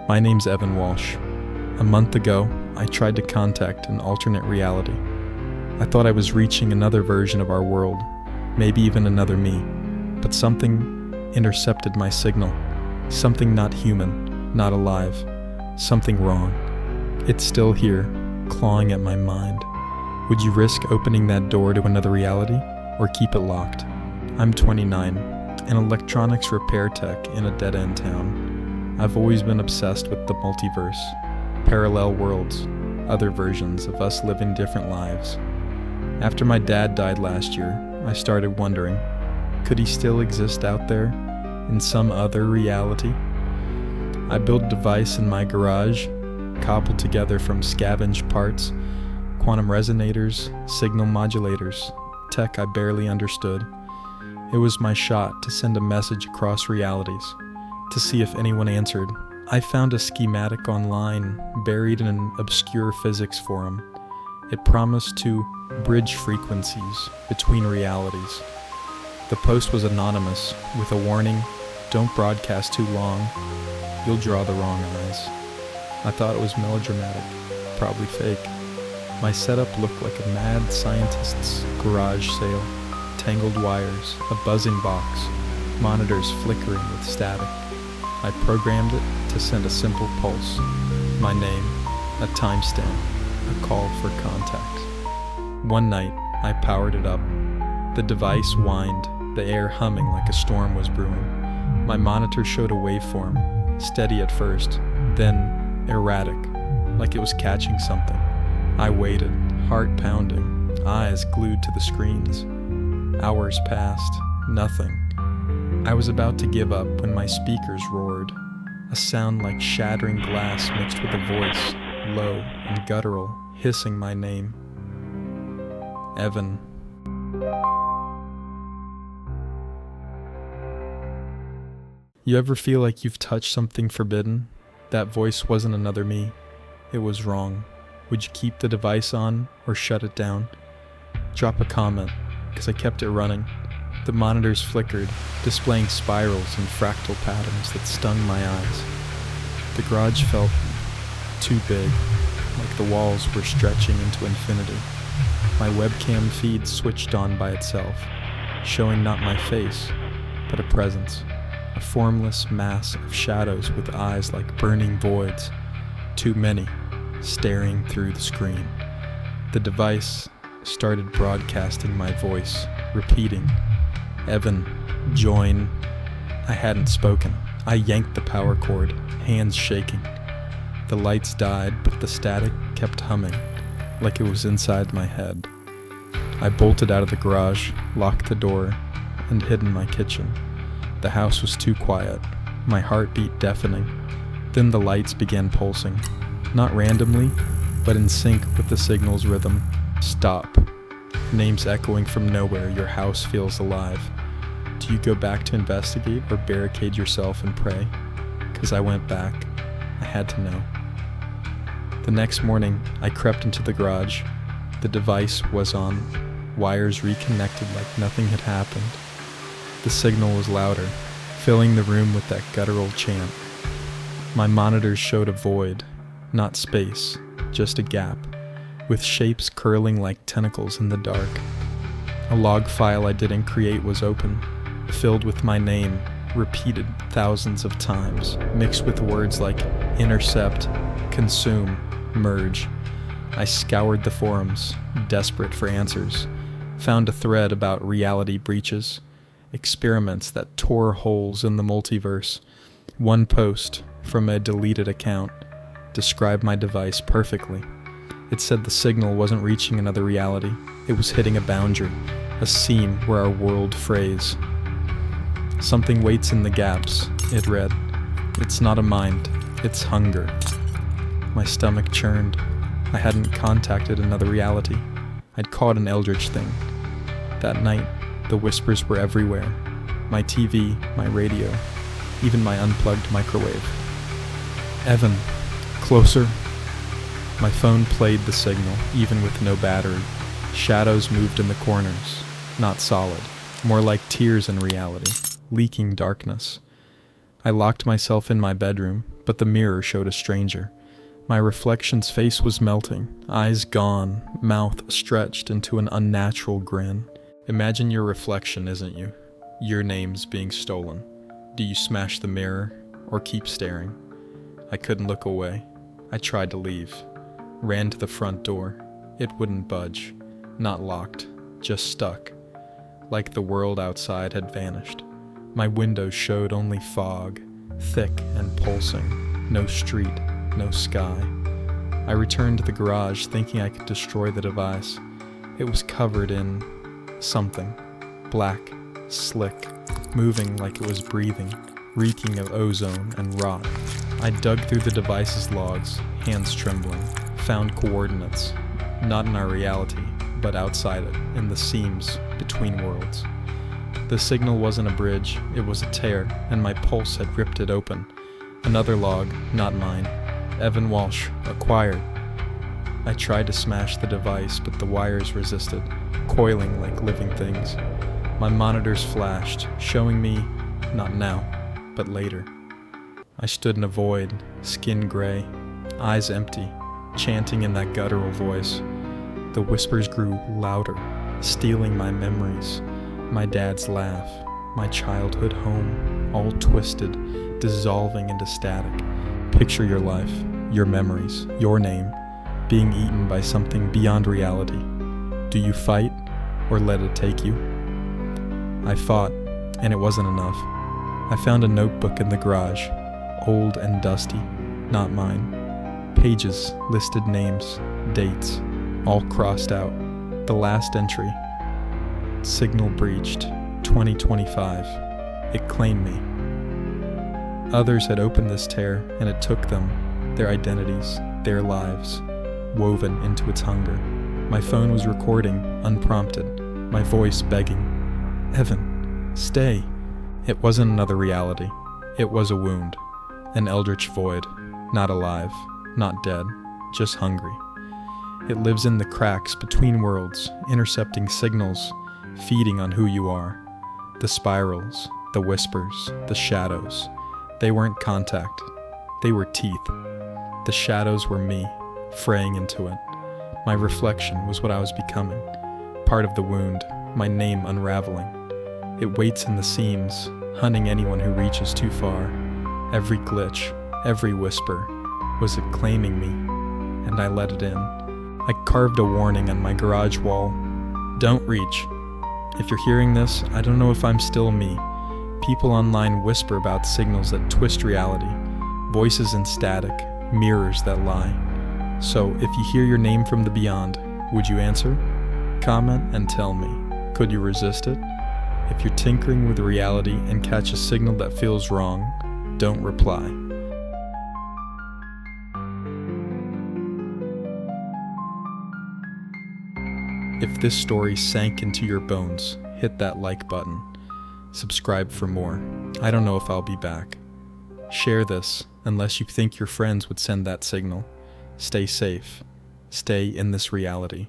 My name's Evan Walsh. A month ago, I tried to contact an alternate reality. I thought I was reaching another version of our world, maybe even another me, but something intercepted my signal. Something not human, not alive. Something wrong. It's still here, clawing at my mind. Would you risk opening that door to another reality, or keep it locked? I'm 29, an electronics repair tech in a dead-end town. I've always been obsessed with the multiverse, parallel worlds, other versions of us living different lives. After my dad died last year, I started wondering, could he still exist out there, in some other reality? I built a device in my garage, cobbled together from scavenged parts, quantum resonators, signal modulators, tech I barely understood. It was my shot to send a message across realities, to see if anyone answered. I found a schematic online buried in an obscure physics forum. It promised to bridge frequencies between realities. The post was anonymous, with a warning, "Don't broadcast too long, you'll draw the wrong eyes." I thought it was melodramatic, probably fake. My setup looked like a mad scientist's garage sale. Tangled wires, a buzzing box, monitors flickering with static. I programmed it to send a simple pulse, my name, a timestamp, a call for contact. One night, I powered it up. The device whined, the air humming like a storm was brewing. My monitor showed a waveform, steady at first, then erratic, like it was catching something. I waited, heart pounding, eyes glued to the screens. Hours passed, nothing. I was about to give up when my speakers roared, a sound like shattering glass mixed with a voice, low and guttural, hissing my name. Evan. You ever feel like you've touched something forbidden? That voice wasn't another me. It was wrong. Would you keep the device on or shut it down? Drop a comment, because I kept it running. The monitors flickered, displaying spirals and fractal patterns that stung my eyes. The garage felt too big, like the walls were stretching into infinity. My webcam feed switched on by itself, showing not my face, but a presence, a formless mass of shadows with eyes like burning voids, too many, staring through the screen. The device started broadcasting my voice, repeating, "Evan, join." I hadn't spoken. I yanked the power cord, hands shaking. The lights died, but the static kept humming, like it was inside my head. I bolted out of the garage, locked the door, and hid in my kitchen. The house was too quiet, my heartbeat deafening. Then the lights began pulsing, not randomly, but in sync with the signal's rhythm. Stop. Names echoing from nowhere, your house feels alive. Do you go back to investigate or barricade yourself and pray? 'Cause I went back. I had to know. The next morning, I crept into the garage. The device was on, wires reconnected like nothing had happened. The signal was louder, filling the room with that guttural chant. My monitors showed a void, not space, just a gap, with shapes curling like tentacles in the dark. A log file I didn't create was open, filled with my name, repeated thousands of times, mixed with words like intercept, consume, merge. I scoured the forums, desperate for answers, found a thread about reality breaches, experiments that tore holes in the multiverse. One post, from a deleted account, described my device perfectly. It said the signal wasn't reaching another reality. It was hitting a boundary, a seam where our world frays. "Something waits in the gaps," it read. "It's not a mind, it's hunger." My stomach churned. I hadn't contacted another reality. I'd caught an eldritch thing. That night, the whispers were everywhere. My TV, my radio, even my unplugged microwave. "Evan, closer." My phone played the signal, even with no battery. Shadows moved in the corners, not solid, more like tears in reality, leaking darkness. I locked myself in my bedroom, but the mirror showed a stranger. My reflection's face was melting, eyes gone, mouth stretched into an unnatural grin. Imagine your reflection, isn't you? Your name's being stolen. Do you smash the mirror or keep staring? I couldn't look away. I tried to leave. Ran to the front door. It wouldn't budge. Not locked, just stuck. Like the world outside had vanished. My windows showed only fog, thick and pulsing. No street, no sky. I returned to the garage thinking I could destroy the device. It was covered in something. Black, slick, moving like it was breathing, reeking of ozone and rot. I dug through the device's logs, hands trembling, found coordinates, not in our reality, but outside it, in the seams between worlds. The signal wasn't a bridge, it was a tear, and my pulse had ripped it open. Another log, not mine. Evan Walsh, acquired. I tried to smash the device, but the wires resisted, coiling like living things. My monitors flashed, showing me, not now, but later. I stood in a void, skin gray, eyes empty, chanting in that guttural voice. The whispers grew louder, stealing my memories. My dad's laugh, my childhood home, all twisted, dissolving into static. Picture your life, your memories, your name, being eaten by something beyond reality. Do you fight, or let it take you? I fought, and it wasn't enough. I found a notebook in the garage, old and dusty, not mine. Pages listed names, dates, all crossed out. The last entry, signal breached, 2025. It claimed me. Others had opened this tear, and it took them, their identities, their lives, woven into its hunger. My phone was recording, unprompted, my voice begging, "Evan, stay." It wasn't another reality. It was a wound, an eldritch void, not alive, not dead, just hungry. It lives in the cracks between worlds, intercepting signals, feeding on who you are. The spirals, the whispers, the shadows. They weren't contact. They were teeth. The shadows were me, fraying into it. My reflection was what I was becoming. Part of the wound, my name unraveling. It waits in the seams, hunting anyone who reaches too far. Every glitch, every whisper, was it claiming me, and I let it in. I carved a warning on my garage wall. Don't reach. If you're hearing this, I don't know if I'm still me. People online whisper about signals that twist reality, voices in static, mirrors that lie. So if you hear your name from the beyond, would you answer? Comment and tell me. Could you resist it? If you're tinkering with reality and catch a signal that feels wrong, don't reply. If this story sank into your bones, hit that like button. Subscribe for more. I don't know if I'll be back. Share this, unless you think your friends would send that signal. Stay safe. Stay in this reality.